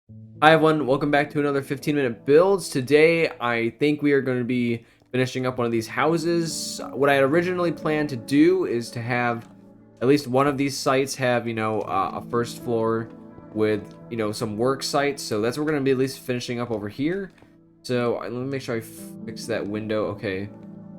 Hi everyone, welcome back to another 15-minute builds. Today, I think we are going to be finishing up one of these houses. What I had originally planned to do is to have at least one of these sites have, a first floor with, some work sites. So that's what we're going to be at least finishing up over here. So let me make sure I fix that window. Okay.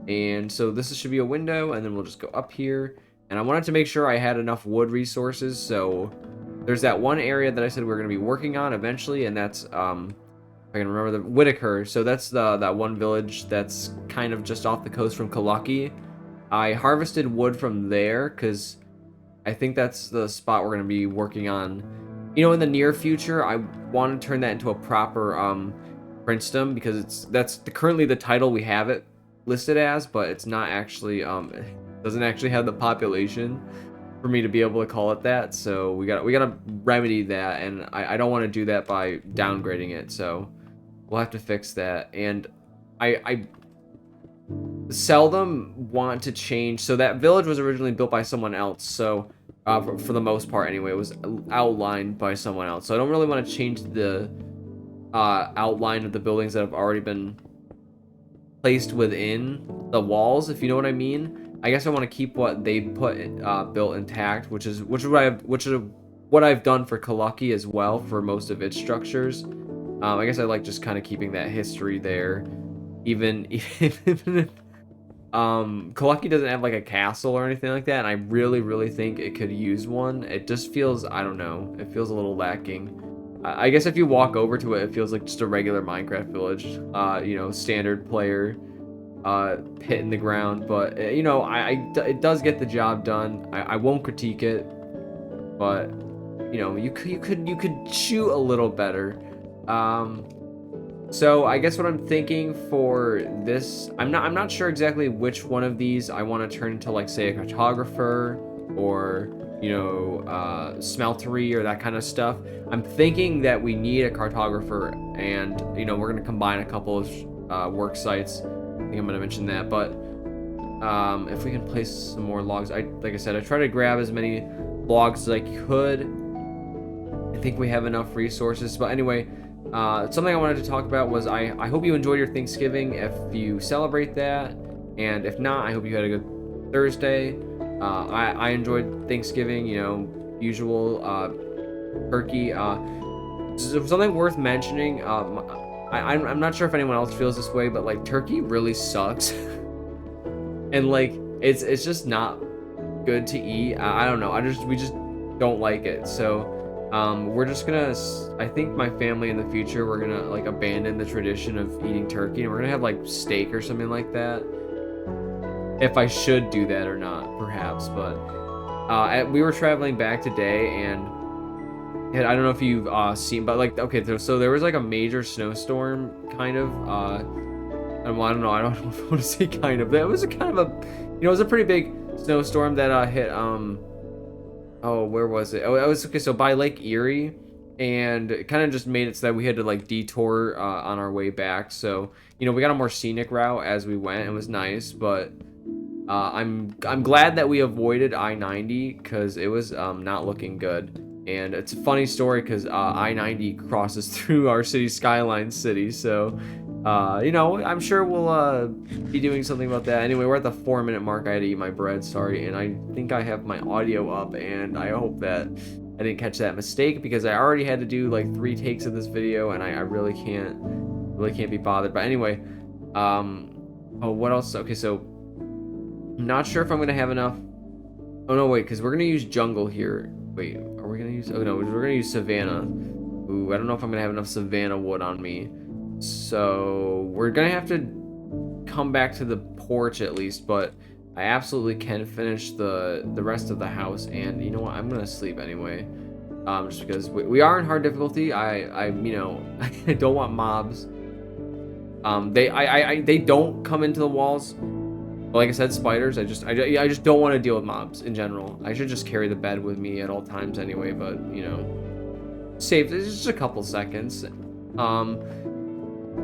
And so this should be a window, and then we'll just go up here. And I wanted to make sure I had enough wood resources, so there's that one area that I said we are going to be working on eventually, and that's if I can remember, the Whitekur. So that's that one village that's kind of just off the coast from Kalaki. I harvested wood from there because I think that's the spot we're going to be working on. In the near future, I want to turn that into a proper princedom, because that's currently the title we have it listed as, but it's not actually it doesn't actually have the population for me to be able to call it that. So we gotta remedy that, and I don't want to do that by downgrading it. So we'll have to fix that. And I seldom want to change. So that village was originally built by someone else. So for the most part, anyway, it was outlined by someone else. So I don't really want to change the outline of the buildings that have already been placed within the walls, if you know what I mean. I guess I want to keep what they put built intact, which is what I've done for Kalaki as well for most of its structures. I guess I like just kind of keeping that history there, even if Kalaki doesn't have like a castle or anything like that, and I really think it could use one. It just feels, I don't know, it feels a little lacking. I guess if you walk over to it, it feels like just a regular Minecraft village. Standard player pit in the ground, but it does get the job done. I won't critique it, but you could shoot a little better. So I guess what I'm thinking for this, I'm not sure exactly which one of these I want to turn into, like, say, a cartographer or smeltery or that kind of stuff. I'm thinking that we need a cartographer, and we're gonna combine a couple of work sites. I think I'm gonna mention that, but if we can place some more logs, like I said, I try to grab as many logs as I could. I think we have enough resources, but anyway, something I wanted to talk about was I hope you enjoyed your Thanksgiving if you celebrate that, and if not, I hope you had a good Thursday. I enjoyed Thanksgiving, usual turkey. Something worth mentioning. I'm not sure if anyone else feels this way, but like turkey really sucks, and like it's just not good to eat. I don't know. We just don't like it. So we're just gonna. I think my family in the future, we're gonna like abandon the tradition of eating turkey, and we're gonna have like steak or something like that. If I should do that or not, perhaps. But we were traveling back today, and I don't know if you've seen, but like, okay, so there was like a major snowstorm, kind of. And well, I don't know. I don't know if I want to say kind of. It was a kind of a, it was a pretty big snowstorm that hit. Oh, where was it? Oh, it was okay. So by Lake Erie, and it kind of just made it so that we had to like detour on our way back. So we got a more scenic route as we went. It was nice, but I'm glad that we avoided I-90 because it was not looking good. And it's a funny story because I-90 crosses through our city, Skyline City. So, I'm sure we'll be doing something about that. Anyway, we're at the 4-minute mark. I had to eat my bread, sorry. And I think I have my audio up, and I hope that I didn't catch that mistake because I already had to do like 3 takes of this video, and I really can't be bothered. But anyway, oh, what else? Okay, so I'm not sure if I'm gonna have enough. Oh no, wait, because we're gonna use jungle here. Wait, are we gonna use? Oh no, we're gonna use savanna. Ooh, I don't know if I'm gonna have enough savanna wood on me. So we're gonna have to come back to the porch at least, but I absolutely can finish the rest of the house. And you know what? I'm gonna sleep anyway. Just because we are in hard difficulty. I I don't want mobs. They don't come into the walls. Like I said, spiders. I just don't want to deal with mobs in general. I should just carry the bed with me at all times anyway. But save. It's just a couple seconds.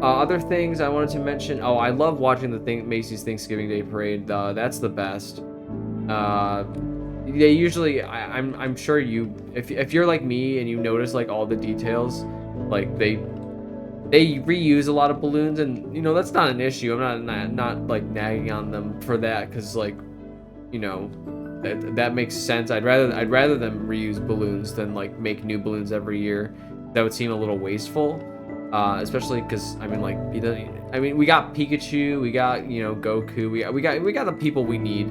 Other things I wanted to mention. Oh, I love watching the Macy's Thanksgiving Day Parade. That's the best. They usually. I'm sure if you're like me and you notice like all the details, Like they reuse a lot of balloons, and you know that's not an issue. I'm not like nagging on them for that, because like, you know, that makes sense. I'd rather them reuse balloons than like make new balloons every year. That would seem a little wasteful, especially because I mean like I mean we got Pikachu, we got, you know, Goku, we got the people we need.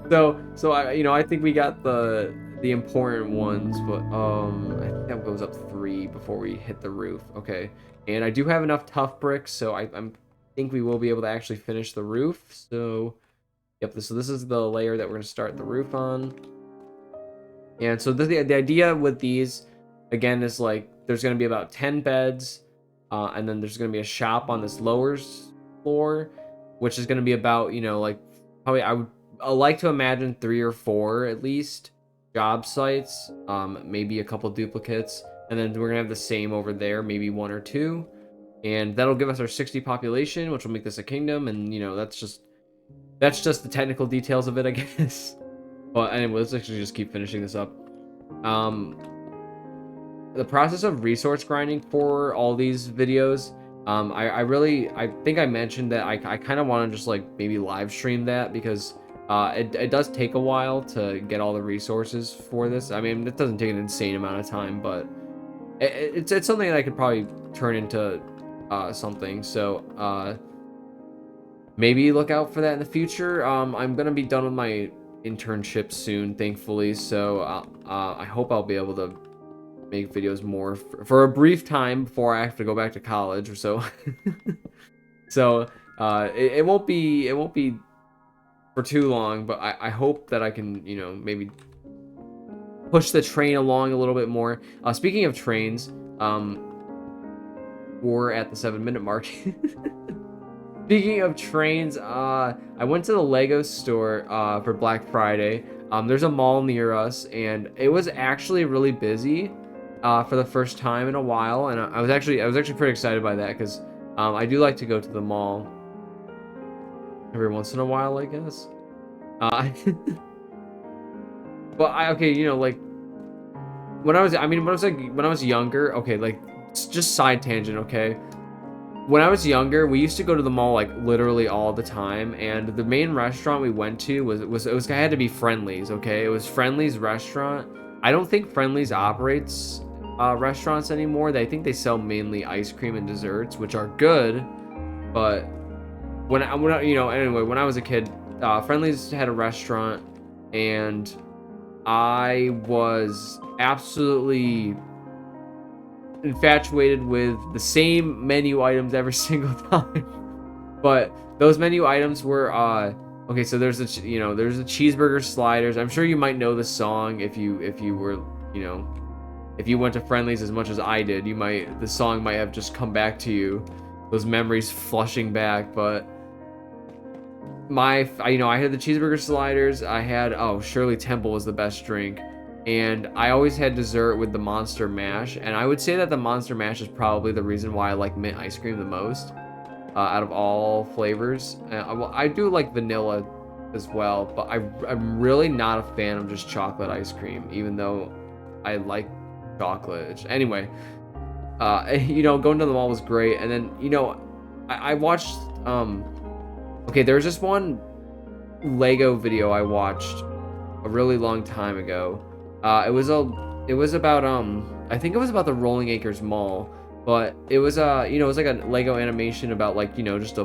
So I, you know, I think we got the important ones, but I think that goes up 3 before we hit the roof. Okay, and I do have enough tough bricks, so I'm think we will be able to actually finish the roof. So yep, so this is the layer that we're gonna start the roof on. And so the idea with these, again, is like there's gonna be about 10 beds, and then there's gonna be a shop on this lower floor, which is gonna be about, you know, like probably I like to imagine 3 or 4 at least job sites, maybe a couple duplicates, and then we're gonna have the same over there, maybe 1 or 2, and that'll give us our 60 population, which will make this a kingdom. And you know that's just the technical details of it, I guess. But anyway, let's actually just keep finishing this up. Um, the process of resource grinding for all these videos, I think I mentioned that I kind of want to just like maybe live stream that, because it does take a while to get all the resources for this. I mean, it doesn't take an insane amount of time, but it's something that I could probably turn into something. So maybe look out for that in the future. I'm gonna be done with my internship soon, thankfully, so I hope I'll be able to make videos more for a brief time before I have to go back to college or so. So it won't be for too long, but I hope that I can, you know, maybe push the train along a little bit more. Speaking of trains, we're at the 7-minute mark. Speaking of trains, I went to the Lego store for Black Friday. There's a mall near us, and it was actually really busy for the first time in a while, and I was actually pretty excited by that, because I do like to go to the mall every once in a while, I guess. Uh, but okay, you know, like when I was, I mean, when I was younger, okay, like just side tangent, okay. When I was younger, we used to go to the mall like literally all the time, and the main restaurant we went to it had to be Friendly's, okay? It was Friendly's restaurant. I don't think Friendly's operates restaurants anymore. I think they sell mainly ice cream and desserts, which are good, but you know, anyway, when I was a kid, Friendly's had a restaurant, and I was absolutely infatuated with the same menu items every single time. But those menu items were okay, so there's there's the cheeseburger sliders. I'm sure you might know the song if you were, you know, if you went to Friendly's as much as I did. The song might have just come back to you, those memories flushing back. But I had the cheeseburger sliders. I had, Shirley Temple was the best drink. And I always had dessert with the Monster Mash, and I would say that the Monster Mash is probably the reason why I like mint ice cream the most out of all flavors. Well, I do like vanilla as well, but I'm really not a fan of just chocolate ice cream, even though I like chocolate. Anyway, you know, going to the mall was great, and then, you know, I watched, okay, there's this one Lego video I watched a really long time ago. It was about I think it was about the Rolling Acres Mall, but it was you know, it was like a Lego animation about, like, you know, just a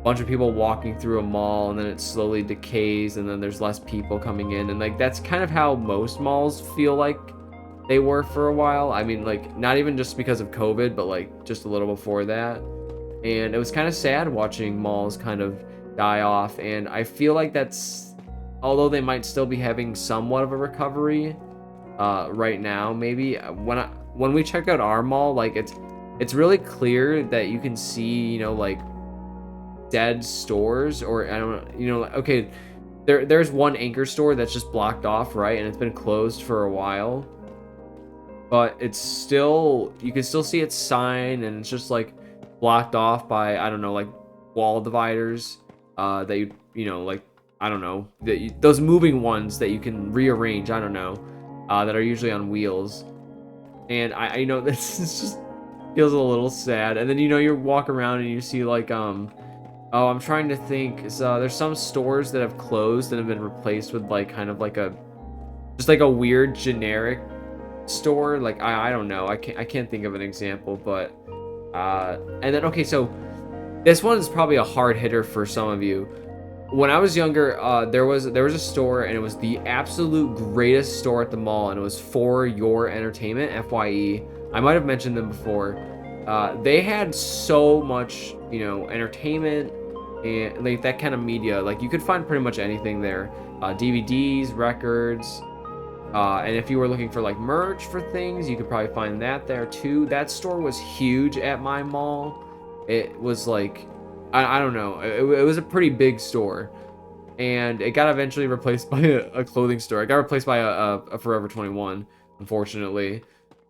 bunch of people walking through a mall, and then it slowly decays, and then there's less people coming in, and like that's kind of how most malls feel like they were for a while. I mean, like, not even just because of COVID, but like just a little before that. And it was kind of sad watching malls kind of die off, and I feel like that's, although they might still be having somewhat of a recovery right now, maybe when we checked out our mall, like it's really clear that you can see, you know, like dead stores, or I don't know, you know, okay, there's one anchor store that's just blocked off, right, and it's been closed for a while, but it's still, you can still see its sign, and it's just like blocked off by, I don't know, like wall dividers that you know, like, I don't know, those moving ones that you can rearrange, I don't know, that are usually on wheels. And I know this is just feels a little sad. And then you walk around and you see like oh, I'm trying to think. So there's some stores that have closed and have been replaced with like kind of like a just like a weird generic store. Like I don't know. I can't think of an example, but and then okay, so this one is probably a hard hitter for some of you. When I was younger, there was a store and it was the absolute greatest store at the mall, and it was For Your Entertainment, FYE. I might have mentioned them before. They had so much, entertainment and like that kind of media. Like you could find pretty much anything there. DVDs, records, and if you were looking for like merch for things, you could probably find that there too. That store was huge at my mall. It was like, I don't know, it was a pretty big store, and it got eventually replaced by a clothing store. It got replaced by a Forever 21, unfortunately.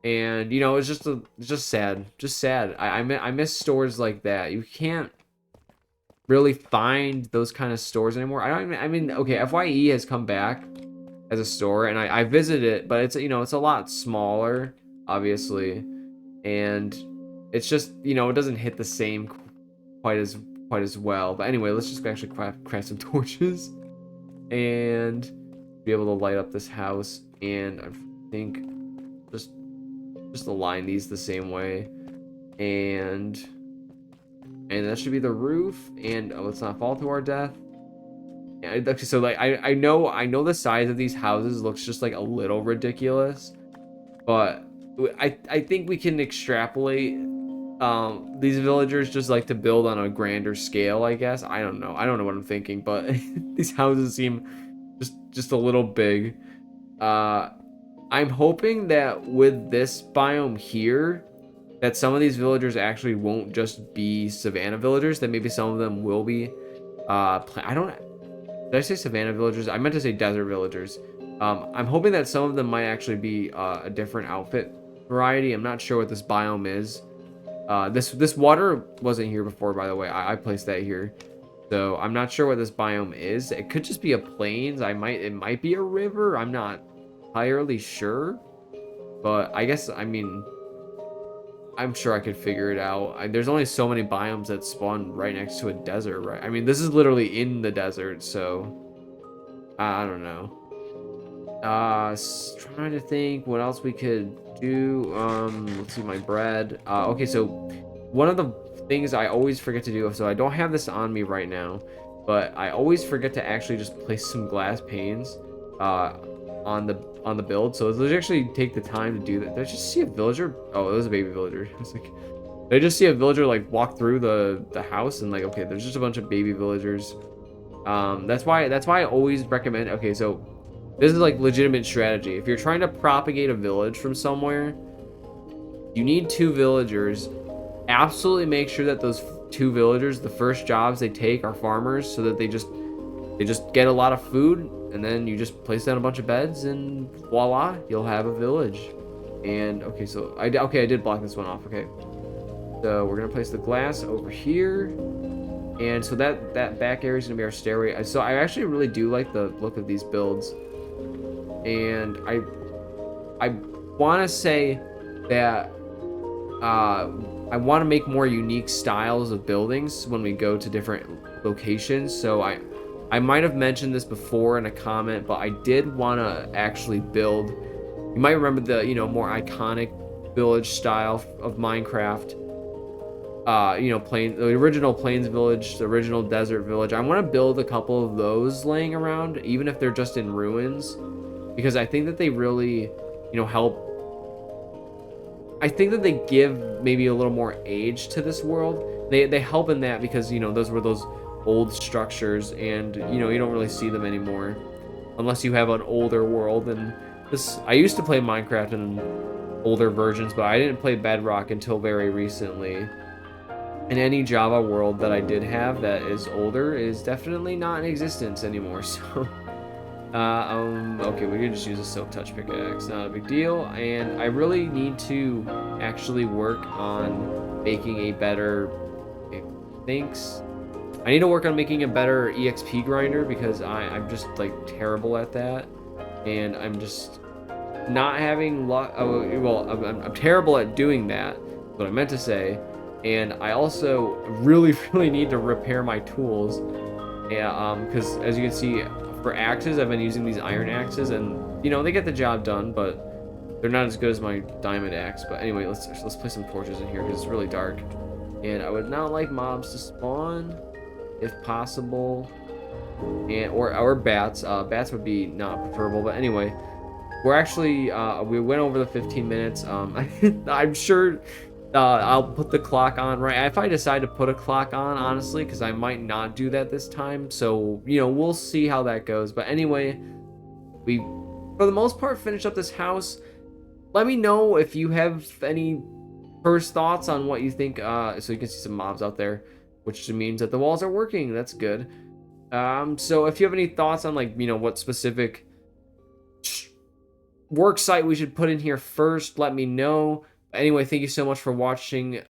And it was just sad, just sad. I miss stores like that. You can't really find those kind of stores anymore. I mean, okay, FYE has come back as a store, and I visited it, but it's a lot smaller, obviously, and it's just it doesn't hit the same quite as well. But anyway, let's just actually craft some torches and be able to light up this house. And I think just align these the same way, and that should be the roof. And let's not fall to our death. Okay, so like I know the size of these houses looks just like a little ridiculous, but I think we can extrapolate these villagers just like to build on a grander scale, I guess. I don't know what I'm thinking, but these houses seem just a little big. I'm hoping that with this biome here, that some of these villagers actually won't just be savanna villagers, that maybe some of them will be did I say savanna villagers? I meant to say desert villagers. I'm hoping that some of them might actually be a different outfit variety. I'm not sure what this biome is. This water wasn't here before, by the way. I placed that here, so I'm not sure what this biome is. It could just be a plains. It might be a river. I'm not entirely sure, but I'm sure I could figure it out. There's only so many biomes that spawn right next to a desert, right? I mean, this is literally in the desert, so I don't know. Trying to think what else we could do. Let's see, my bread. Okay, so one of the things I always forget to do, so I don't have this on me right now, but I always forget to actually just place some glass panes on the build. So let's actually take the time to do that. Did I just see a villager? Oh, it was a baby villager. It's like, did I just see a villager like walk through the house, and like, okay, there's just a bunch of baby villagers. That's why I always recommend. Okay, so this is like legitimate strategy. If you're trying to propagate a village from somewhere, you need 2 villagers. Absolutely make sure that those 2 villagers, the first jobs they take are farmers, so that they just get a lot of food, and then you just place down a bunch of beds, and voila, you'll have a village. And okay, so I did block this one off. Okay, so we're gonna place the glass over here, and so that back area is gonna be our stairway. So I actually really do like the look of these builds, and I want to say that I want to make more unique styles of buildings when we go to different locations. So I might have mentioned this before in a comment, but I did want to actually build. You might remember the more iconic village style of Minecraft. The original Plains village, the original desert village. I want to build a couple of those laying around, even if they're just in ruins, because I think that they really, help. I think that they give maybe a little more age to this world. They help in that because those were those old structures, and you don't really see them anymore unless you have an older world. And I used to play Minecraft in older versions, but I didn't play Bedrock until very recently. And any Java world that I did have that is older is definitely not in existence anymore. So okay, we can just use a silk touch pickaxe, not a big deal. And I really need to actually work on making a better I need to work on making a better EXP grinder, because I'm just like terrible at that, and I'm just not having luck. Well, I'm terrible at doing that. What I meant to say. And I also really, really need to repair my tools. Yeah, because as you can see, for axes, I've been using these iron axes, and you know they get the job done, but they're not as good as my diamond axe. But anyway, let's place some torches in here because it's really dark, and I would not like mobs to spawn, if possible, and or bats. Bats would be not preferable, but anyway, we're actually we went over the 15 minutes. I'm sure. I'll put the clock on right if I decide to put a clock on, honestly, because I might not do that this time. So, you know, we'll see how that goes. But anyway, we, for the most part, finished up this house. Let me know if you have any first thoughts on what you think. So you can see some mobs out there, which means that the walls are working. That's good. So if you have any thoughts on, like, you know, what specific work site we should put in here first, let me know. Anyway, thank you so much for watching.